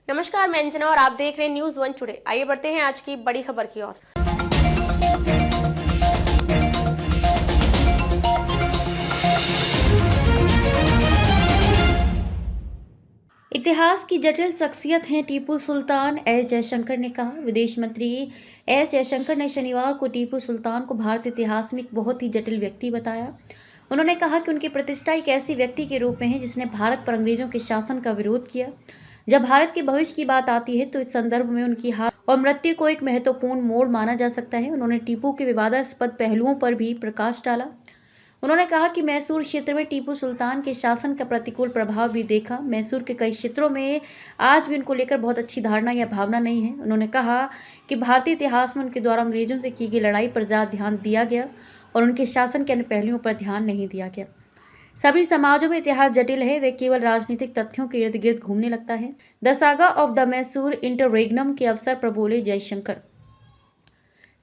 नमस्कार, मैं अंजना और आप देख रहे हैं न्यूज़ वन टुडे। आइए बढ़ते हैं आज की बड़ी खबर की ओर। इतिहास की जटिल शख्सियत हैं टीपू सुल्तान, एस जयशंकर ने कहा। विदेश मंत्री एस जयशंकर ने शनिवार को टीपू सुल्तान को भारतीय इतिहास में एक बहुत ही जटिल व्यक्ति बताया। उन्होंने कहा कि उनकी प्रतिष्ठा एक ऐसी व्यक्ति के रूप में है जिसने भारत पर अंग्रेजों के शासन का विरोध किया। जब भारत के भविष्य की बात आती है तो इस संदर्भ में उनकी हार और मृत्यु को एक महत्वपूर्ण मोड़ माना जा सकता है। उन्होंने टीपू के विवादास्पद पहलुओं पर भी प्रकाश डाला। उन्होंने कहा कि मैसूर क्षेत्र में टीपू सुल्तान के शासन का प्रतिकूल प्रभाव भी देखा। मैसूर के कई क्षेत्रों में आज भी उनको लेकर बहुत अच्छी धारणा या भावना नहीं है। उन्होंने कहा कि भारतीय इतिहास में उनके द्वारा अंग्रेजों से की गई लड़ाई पर ज़्यादा ध्यान दिया गया और उनके शासन के अन्य पहलुओं पर ध्यान नहीं दिया गया। सभी समाजों में इतिहास जटिल है, वे केवल राजनीतिक तथ्यों के इर्द गिर्द घूमने लगता है। The saga of the Mysore interregnum के अवसर पर बोले जयशंकर।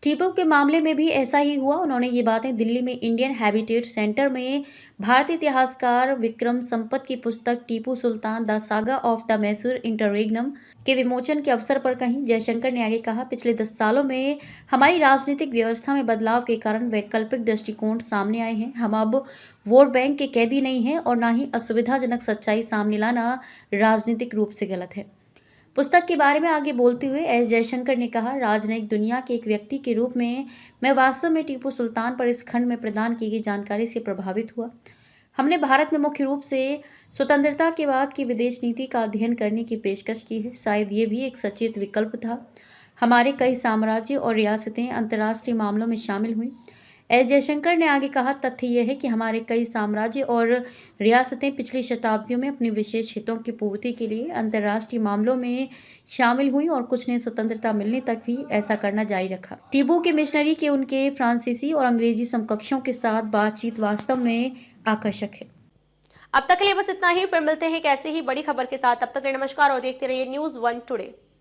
टीपू के मामले में भी ऐसा ही हुआ। उन्होंने ये बातें दिल्ली में इंडियन हैबिटेट सेंटर में भारतीय इतिहासकार विक्रम संपत की पुस्तक Tipu Sultan the saga of the Mysore interregnum के विमोचन के अवसर पर कहीं। जयशंकर ने आगे कहा, पिछले 10 सालों में हमारी राजनीतिक व्यवस्था में बदलाव के कारण वैकल्पिक दृष्टिकोण सामने आए हैं। हम अब वोट बैंक के कैदी नहीं हैं और न ही असुविधाजनक सच्चाई सामने लाना राजनीतिक रूप से गलत है। पुस्तक के बारे में आगे बोलते हुए एस जयशंकर ने कहा, राजनयिक दुनिया के एक व्यक्ति के रूप में मैं वास्तव में टीपू सुल्तान पर इस खंड में प्रदान की गई जानकारी से प्रभावित हुआ। हमने भारत में मुख्य रूप से स्वतंत्रता के बाद की विदेश नीति का अध्ययन करने की पेशकश की है। शायद ये भी एक सचेत विकल्प था। हमारे कई साम्राज्य और रियासतें अंतर्राष्ट्रीय मामलों में शामिल हुई। एस जयशंकर ने आगे कहा, तथ्य यह है कि हमारे कई साम्राज्य और रियासतें पिछली शताब्दियों में अपनी विशेष हितों की पूर्ति के लिए अंतर्राष्ट्रीय मामलों में शामिल हुई और कुछ ने स्वतंत्रता मिलने तक भी ऐसा करना जारी रखा। टीपू के मिशनरी के उनके फ्रांसीसी और अंग्रेजी समकक्षों के साथ बातचीत वास्तव में आकर्षक है। अब तक के लिए बस इतना ही, फिर मिलते हैं एक ऐसी ही बड़ी खबर के साथ। तब तक के लिए नमस्कार और देखते रहिए न्यूज़ वन टुडे।